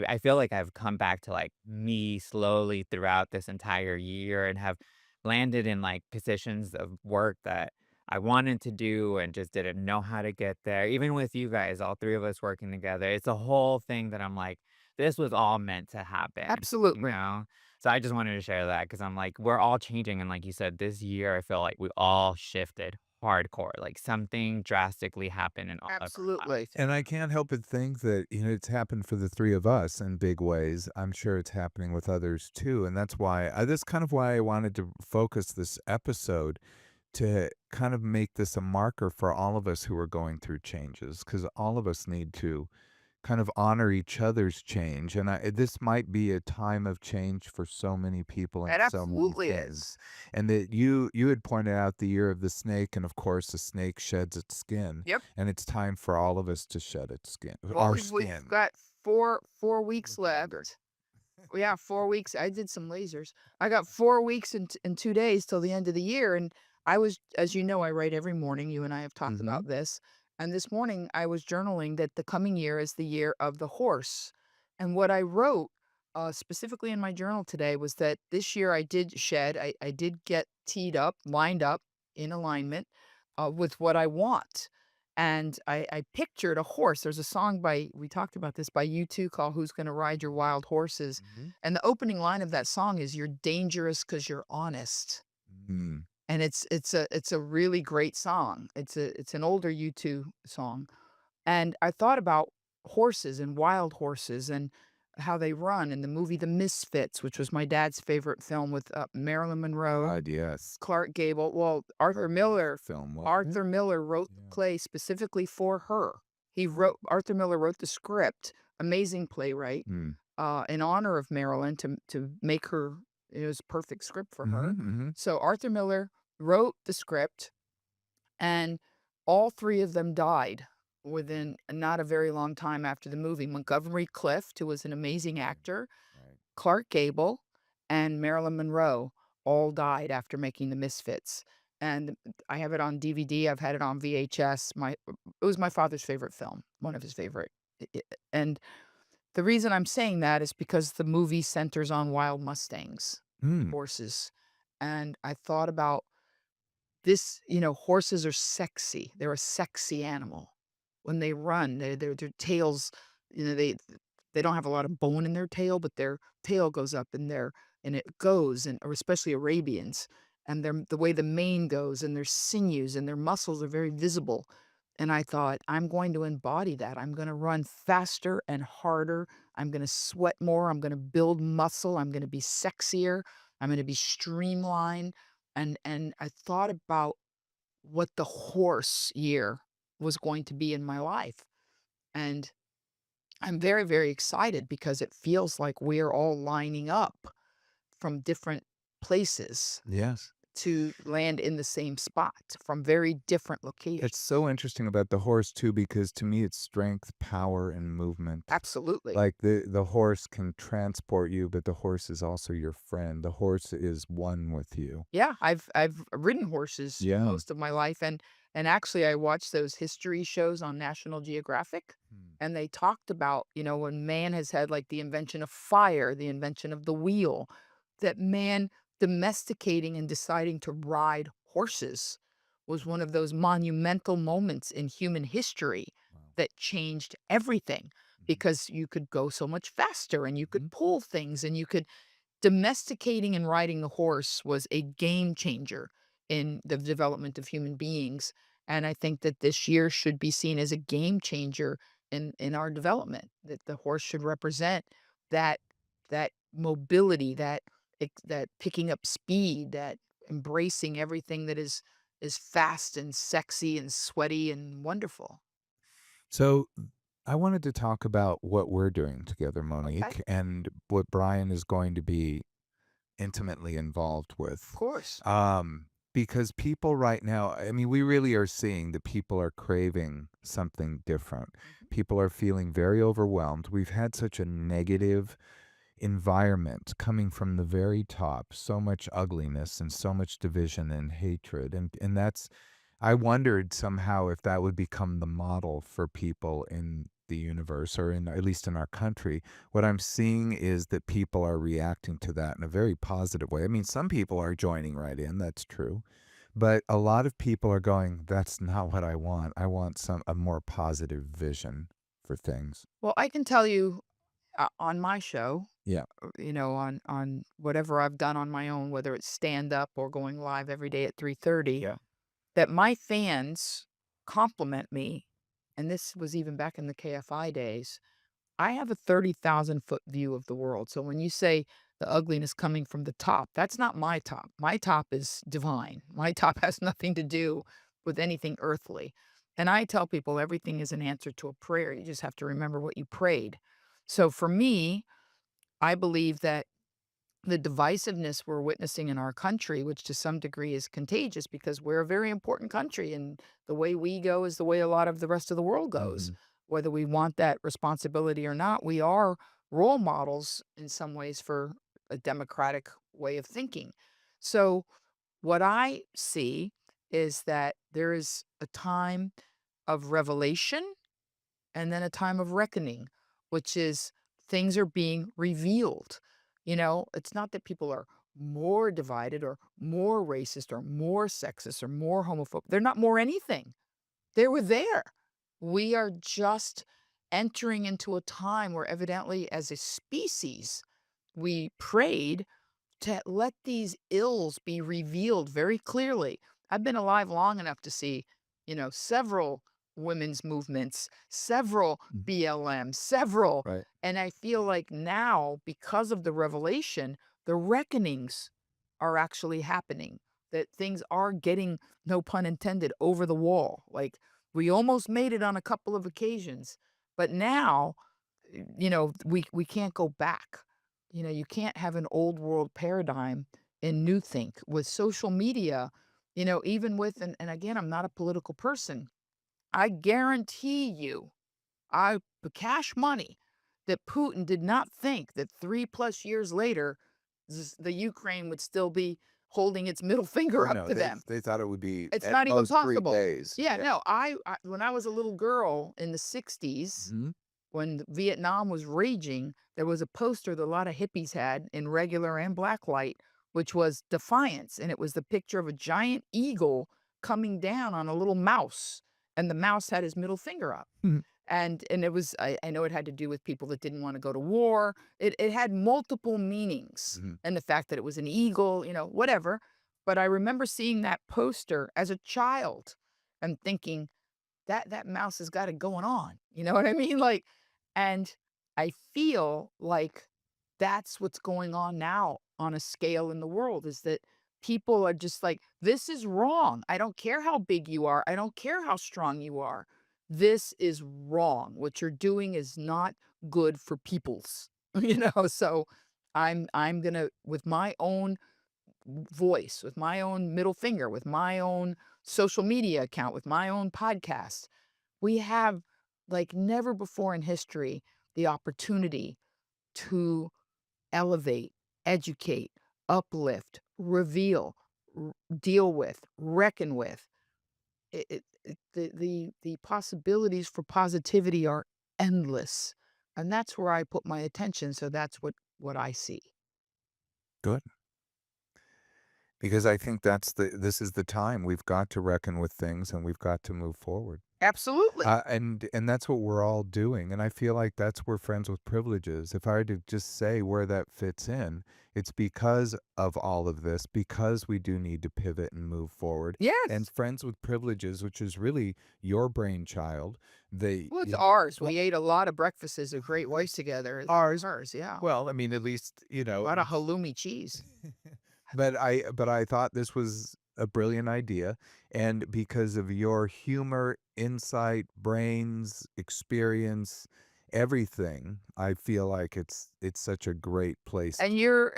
I feel like I've come back to, like, me slowly throughout this entire year and have landed in, like, positions of work that I wanted to do and just didn't know how to get there. Even with you guys, all 3 of us working together, it's a whole thing that I'm like, "This was all meant to happen," you Absolutely. know? So I just wanted to share that because 'cause I'm like, we're all changing, and like you said, this year, I feel like we all shifted hardcore, like, something drastically happened in all of our Absolutely. lives. And I can't help but think that, it's happened for the 3 of us in big ways. I'm sure it's happening with others too, and that's kind of why I wanted to focus this episode to kind of make this a marker for all of us who are going through changes, because all of us need to kind of honor each other's change, and this might be a time of change for so many people and It so many absolutely things. is. And that you had pointed out the year of the snake, and of course the snake sheds its skin, Yep. and it's time for all of us to shed its skin, Well, our we've skin. got four weeks Look younger. left. Yeah, 4 weeks. I did some lasers. I got 4 weeks and 2 days till the end of the year, and I was as you know, I write every morning. You and I have talked Mhm. about this. And this morning, I was journaling that the coming year is the year of the horse. And what I wrote, specifically in my journal today was that this year I did shed. I did get teed up, lined up in alignment, with what I want. And I pictured a horse. There's a song by we talked about this by U2 called "Who's Gonna Ride Your Wild Horses," Mhm. and the opening line of that song is, "You're dangerous because 'cause you're honest." Mm. And it's a really great song. It's an older U2 song. And I thought about horses and wild horses and how they run in the movie The Misfits, which was my dad's favorite film with, Marilyn Monroe, God, yes. Clark Gable. Well, Wonderful film, wasn't it? Arthur Miller wrote the Yeah. play specifically for her. Arthur Miller wrote the script, amazing playwright, Mm. in honor of Marilyn to make her it was a perfect script for Mhm, her. mhm. So Arthur Miller wrote the script, and all 3 of them died within not a very long time after the movie. Montgomery Clift, who was an amazing Right. actor, Right. Clark Gable, and Marilyn Monroe all died after making The Misfits. And I have it on DVD. I've had it on VHS. It was my father's favorite film, one of his favorite. And the reason I'm saying that is because the movie centers on wild mustangs, Mm. horses. And I thought about this, horses are sexy. They're a sexy animal. When they run, their tails, they don't have a lot of bone in their tail, but their tail goes up and it goes, and or especially Arabians, and the way the mane goes and their sinews and their muscles are very visible. And I thought, I'm going to embody that. I'm going to run faster and harder. I'm going to sweat more. I'm going to build muscle. I'm going to be sexier. I'm going to be streamlined. And I thought about what the horse year was going to be in my life. And I'm very, very excited because it feels like we're all lining up from different places Yes. to land in the same spot from very different locations. It's so interesting about the horse too, because to me it's strength, power, and movement. Absolutely. Like the horse can transport you, but the horse is also your friend. The horse is one with you. Yeah, I've ridden horses Yeah. most of my life, and actually I watched those history shows on National Geographic, Hmm. and they talked about, when man has had like the invention of fire, the invention of the wheel, that man domesticating and deciding to ride horses was one of those monumental moments in human history Wow. that changed everything Mhm. because you could go so much faster and you Mhm. could pull things and you could domesticating and riding the horse was a game changer in the development of human beings, and I think that this year should be seen as a game changer in our development, that the horse should represent that that mobility, that picking up speed, that embracing everything that is fast and sexy and sweaty and wonderful. So I wanted to talk about what we're doing together, Okay. Monique, and what Brian is going to be intimately involved Of with. course. Because people right now, I mean, we really are seeing that people are craving something different. Mhm. People are feeling very overwhelmed. We've had such a negative environment coming from the very top, so much ugliness and so much division and hatred. And that's I wondered somehow if that would become the model for people in the universe or in at least in our country. What I'm seeing is that people are reacting to that in a very positive way. I mean, some people are joining right in, that's true. But a lot of people are going, that's not what I want. I want some a more positive vision for things. Well, I can tell you, on my show, Yeah. on whatever I've done on my own, whether it's stand up or going live every day at 3:30, Yeah. that my fans compliment me, and this was even back in the KFI days. I have a 30,000-foot view of the world. So when you say the ugliness coming from the top, that's not my top. My top is divine. My top has nothing to do with anything earthly. And I tell people everything is an answer to a prayer. You just have to remember what you prayed. So for me, I believe that the divisiveness we're witnessing in our country, which to some degree is contagious because we're a very important country and the way we go is the way a lot of the rest of the world goes. Mhm. Whether we want that responsibility or not, we are role models in some ways for a democratic way of thinking. So, what I see is that there is a time of revelation and then a time of reckoning, which is things are being revealed. It's not that people are more divided or more racist or more sexist or more homophobic. They're not more anything. They were there. We are just entering into a time where evidently as a species, we prayed to let these ills be revealed very clearly. I've been alive long enough to see, several women's movements, several Mhm. BLM, several. Right. And I feel like now, because of the revelation, the reckonings are actually happening, that things are getting, no pun intended, over the wall. Like we almost made it on a couple of occasions, but now we can't go back. You can't have an old world paradigm in new think with social media, even with and again, I'm not a political person. I guarantee you, I cash money that Putin did not think that 3 plus years later, the Ukraine would still be holding its middle Oh, finger up no, to them. they thought it would be It's at not even most 3 possible. days. Yeah, Yeah. no, I when I was a little girl in the '60s, Mhm. when Vietnam was raging, there was a poster that a lot of hippies had in regular and black light, which was defiance, and it was the picture of a giant eagle coming down on a little mouse, and the mouse had his middle finger up. Mhm. And it was I know it had to do with people that didn't wanna go to war. It had multiple meanings, Mhm. and the fact that it was an eagle, whatever. But I remember seeing that poster as a child and thinking, "That mouse has got it going on." You know what I mean? Like, and I feel like that's what's going on now on a scale in the world, is that people are just like, "This is wrong. I don't care how big you are. I don't care how strong you are. This is wrong. What you're doing is not good for peoples." So I'm gonna, with my own voice, with my own middle finger, with my own social media account, with my own podcast, we have, like never before in history, the opportunity to elevate, educate, uplift, reveal, deal with, reckon with. The possibilities for positivity are endless, and that's where I put my attention. So that's what I see. Good. Because I think this is the time. We've got to reckon with things, and we've got to move forward. Absolutely. And that's what we're all doing, and I feel like that's where Friends with Privilege is. If I were to just say where that fits in, it's because of all of this, because we do need to pivot and move forward. And Yes. Friends with Privileges, which is really your brainchild, they Well, it's it, ours. well, We ate a lot of breakfasts as a great wife together. It's ours. ours, yeah. Well, I mean, at least A lot of halloumi cheese. but I thought this was a brilliant idea, and because of your humor, insight, brains, experience, everything, I feel like it's such a great place. And you're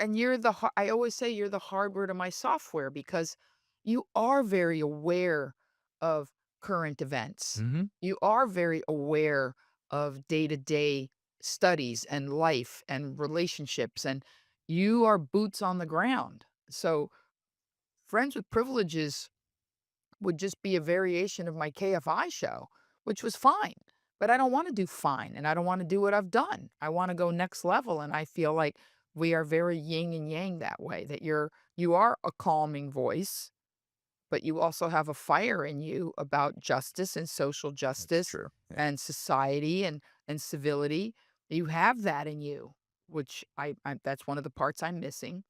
I always say you're the hardware to my software, because you are very aware of current events. Mhm. You are very aware of day-to-day studies and life and relationships, and you are boots on the ground. So Friends with Privileges would just be a variation of my KFI show, which was fine. But I don't want to do fine, and I don't want to do what I've done. I want to go next level, and I feel like we are very yin and yang that way, that you are a calming voice, but you also have a fire in you about justice and social That's justice true. Yeah. and society and civility. You have that in you, which I that's one of the parts I'm missing.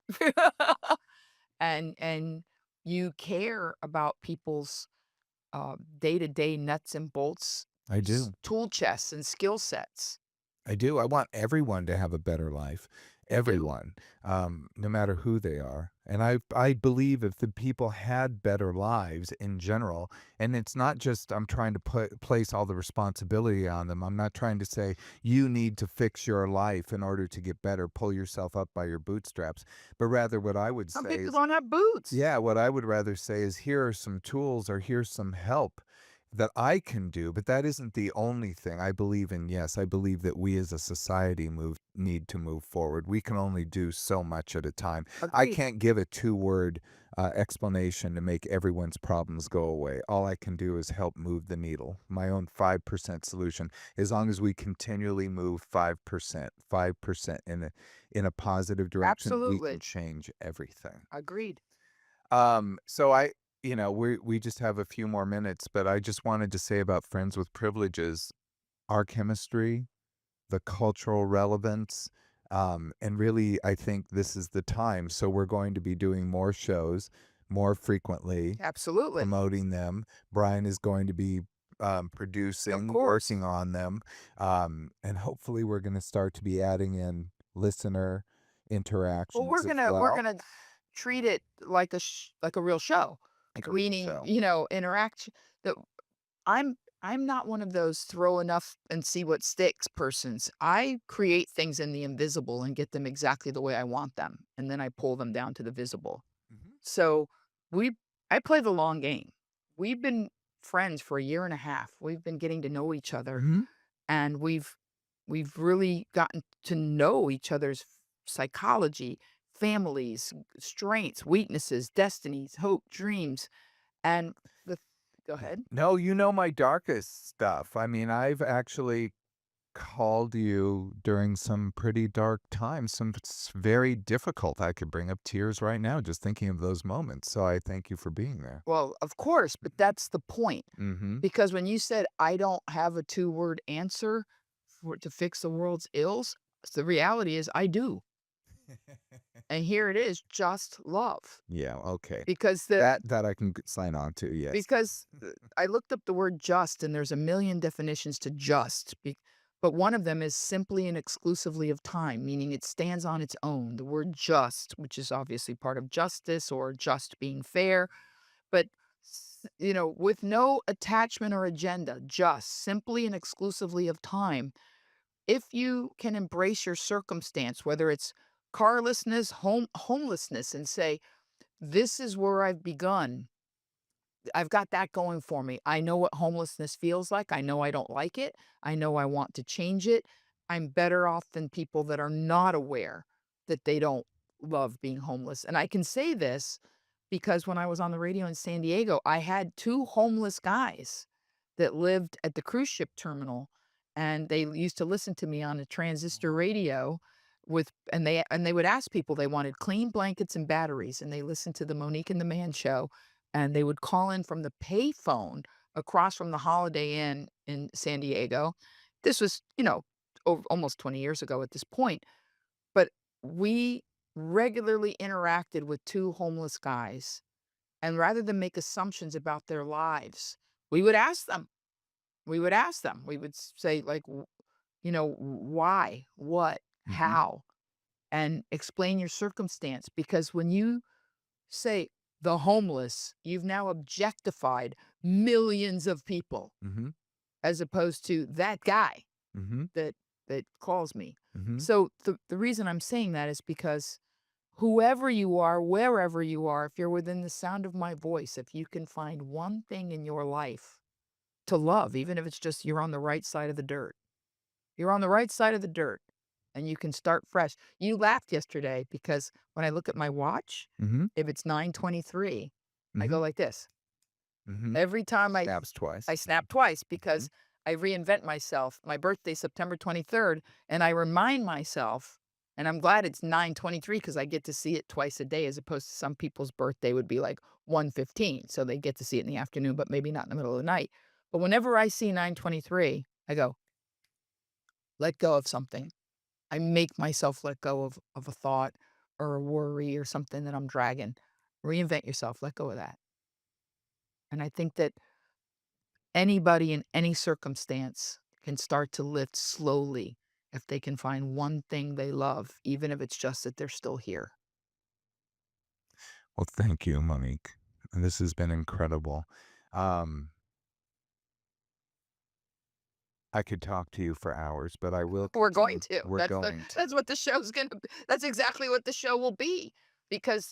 And you care about people's day-to-day nuts and bolts, I do. tool chests and skill sets. I do. I want everyone to have a better life. You do. Everyone, no matter who they are. And I believe if the people had better lives in general, and it's not just I'm trying to place all the responsibility on them. I'm not trying to say you need to fix your life in order to get better, pull yourself up by your bootstraps, but rather what I would Some say people is, don't have boots. yeah, what I would rather say is here are some tools or here's some help that I can do, but that isn't the only thing. I believe in, yes, I believe that we as a society need to move forward. We can only do so much at a time. I Agreed. can't give a two-word explanation to make everyone's problems go away. All I can do is help move the needle. My own 5% solution. As long as we continually move 5% in a positive direction, we can Absolutely. change everything. Agreed. So we just have a few more minutes, but I just wanted to say about Friends with Privileges, our chemistry, the cultural relevance, and really, I think this is the time. So we're going to be doing more shows more frequently, Absolutely. promoting them. Brian is going to be Of producing, course. working on them, and hopefully, we're going to start to be adding in listener Well, interactions we're as gonna we're well, gonna treat it like like a real show, like a real meaning, show. interaction. That I'm not one of those throw enough and see what sticks persons. I create things in the invisible and get them exactly the way I want them, and then I pull them down to the visible. Mhm. So we I play the long game. We've been friends for a year and a half. We've been getting to know each other, Mhm. and we've really gotten to know each other's psychology, families, strengths, weaknesses, destinies, hope, dreams, and the go ahead. No, you know my darkest stuff. I mean, I've actually called you during some pretty dark times, some very difficult. I could bring up tears right now just thinking of those moments. So I thank you for being there. Well, of course, but that's the point. Mhm. Because when you said, "I don't have a two-word answer for to fix the world's ills," the reality is I do. And here it is, just love. Yeah, okay. Because the That I can sign on to, yes. because I looked up the word just and there's a million definitions to just, but one of them is simply and exclusively of time, meaning it stands on its own. The word just, which is obviously part of justice or just being fair, but with no attachment or agenda, just simply and exclusively of time. If you can embrace your circumstance, whether it's carlessness, homelessness, and say, "This is where I've begun. I've got that going for me. I know what homelessness feels like. I know I don't like it. I know I want to change it. I'm better off than people that are not aware that they don't love being homeless." And I can say this because when I was on the radio in San Diego, I had two homeless guys that lived at the cruise ship terminal, and they used to listen to me on a transistor radio and they would ask people they wanted clean blankets and batteries, and they listened to the Monique and the Man show, and they would call in from the payphone across from the Holiday Inn in San Diego. This was, almost 20 years ago at this point, but we regularly interacted with two homeless guys, and rather than make assumptions about their lives, we would ask them. We would ask them. We would say, like, why, what, Mhm. how, and explain your circumstance. Because when you say the homeless, you've now objectified millions of people Mhm. as opposed to that guy Mhm. that calls me. Mhm. So the reason I'm saying that is because whoever you are, wherever you are, if you're within the sound of my voice, if you can find one thing in your life to love, even if it's just you're on the right side of the dirt, you're on the right side of the dirt and you can start fresh. You laughed yesterday because when I look at my watch, Mhm. if it's 9:23, I go Mhm. like this. Mhm. Every time Snaps I twice. snap twice Mhm. because I reinvent myself. My birthday's September 23rd, and I remind myself, and I'm glad it's 9:23 because I get to see it twice a day as opposed to some people's birthday would be like 1:15. So they get to see it in the afternoon, but maybe not in the middle of the night. But whenever I see 9:23, I go, let go of something. I make myself let go of a thought or a worry or something that I'm dragging. Reinvent yourself. Let go of that. And I think that anybody in any circumstance can start to lift slowly if they can find one thing they love, even if it's just that they're still here. Well, thank you, Monique. This has been incredible. Um, I could talk to you for hours, but I will We're going continue. to. We're going to. That's what the show's gonna be. That's exactly what the show will be because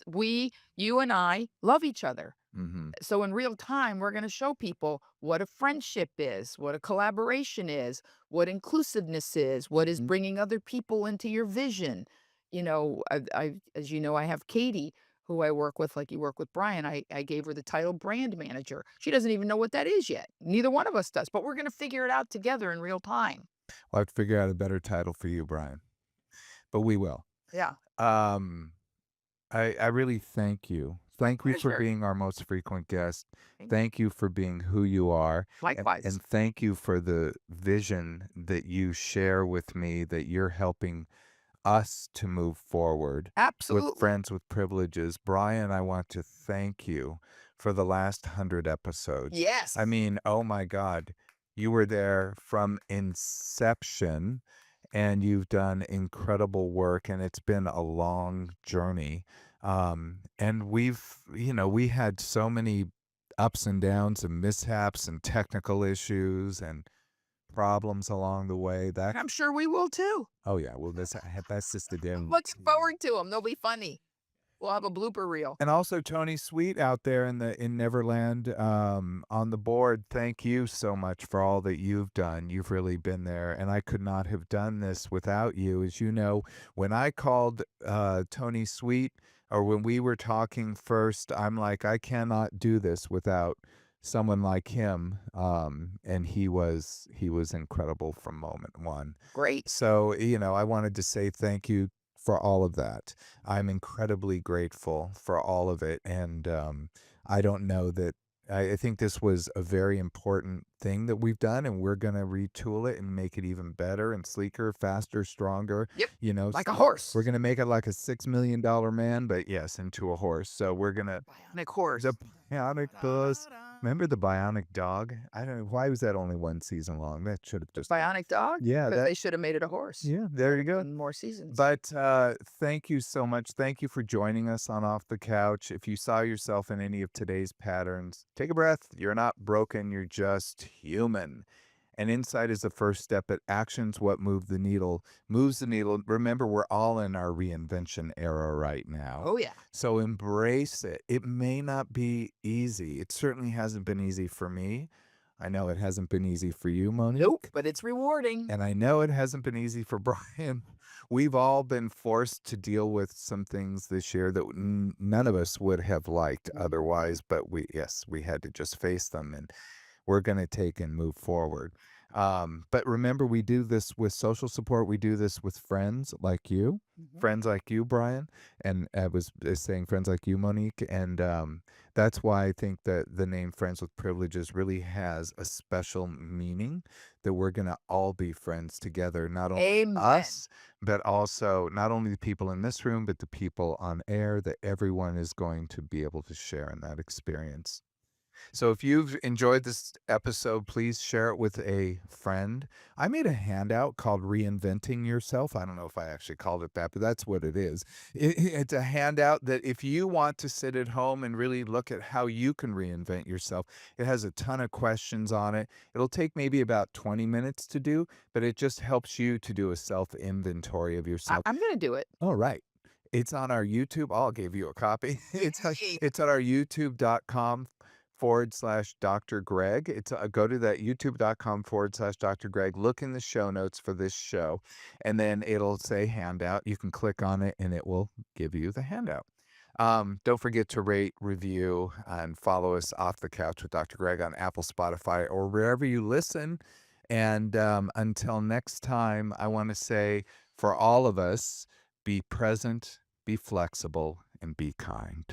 you and I love each other. Mhm. So in real time, we're going to show people what a friendship is, what a collaboration is, what inclusiveness is, what is Mm. bringing other people into your vision. As you know, I have Katie, who I work with, like you work with Brian. I gave her the title brand manager. She doesn't even know what that is yet. Neither one of us does, but we're going to figure it out together in real time. I'll have to figure out a better title for you, Brian, but we will. Yeah. Um, I really thank you. Thank you for Pleasure. being our most frequent guest. Thank- Thank you for being who you are. Likewise. And thank you for the vision that you share with me that you're helping us to move forward with Absolutely. Friends with Privileges. Brian, I want to thank you for the last 100 episodes. I Yes. mean, oh my God, you were there from inception and you've done incredible work and it's been a long journey. And we had so many ups and downs and mishaps and technical issues and problems along the way. And I'm sure we will too. Oh yeah, well that's just the I'm damn. looking forward to them. They'll be funny. We'll have a blooper reel. And also Tony Sweet out there in Neverland, on the board, thank you so much for all that you've done. You've really been there, and I could not have done this without you. As you know, when I called, Tony Sweet, or when we were talking first, I'm like, "I cannot do this without someone like him," and he was incredible from moment one. Great. So, I wanted to say thank you for all of that. I'm incredibly grateful for all of it. And I don't know that I think this was a very important thing that we've done, and we're going to retool it and make it even better and sleeker, faster, stronger. Yep. You know, Like a we're horse. going to make it like a $6 million man, but yes, into a horse. So we're going to Bionic horse. the bionic horse. Remember the bionic dog? I don't know. Why was that only one season long? That should have just, Bionic dog? yeah, Because they should have made it a horse. yeah, there you go. And more seasons. But thank you so much. Thank you for joining us on Off the Couch. If you saw yourself in any of today's patterns, take a breath. You're not broken, you're just human. And insight is the first step, but action's what moves the needle. Remember, we're all in our reinvention era right now. Oh, yeah. So embrace it. It may not be easy. It certainly hasn't been easy for me. I know it hasn't been easy for you, Monique. Nope. But it's rewarding. And I know it hasn't been easy for Brian. We've all been forced to deal with some things this year that none of us would have liked otherwise, but yes, we had to just face them, and we're going to take and move forward. But remember, we do this with social support. We do this with friends like you, Brian. And I was saying friends like you, Monique. And that's why I think that the name Friends with Privileges really has a special meaning, that we're going to all be friends together, not only Amen. us, but also not only the people in this room, but the people on air, that everyone is going to be able to share in that experience. So if you've enjoyed this episode, please share it with a friend. I made a handout called Reinventing Yourself. I don't know if I actually called it that, but that's what it is. It's a handout that if you want to sit at home and really look at how you can reinvent yourself, it has a ton of questions on it. It'll take maybe about 20 minutes to do, but it just helps you to do a self-inventory of yourself. I'm going to do it. All right. It's on our YouTube. I'll give you a copy. It's Yay. it's on our youtube.com/Dr. Greg. Go to that youtube.com/Dr. Greg. Look in the show notes for this show, and then it'll say handout. You can click on it, and it will give you the handout. Don't forget to rate, review, and follow us Off the Couch with Dr. Greg on Apple, Spotify, or wherever you listen. And until next time, I want to say, for all of us, be present, be flexible, and be kind.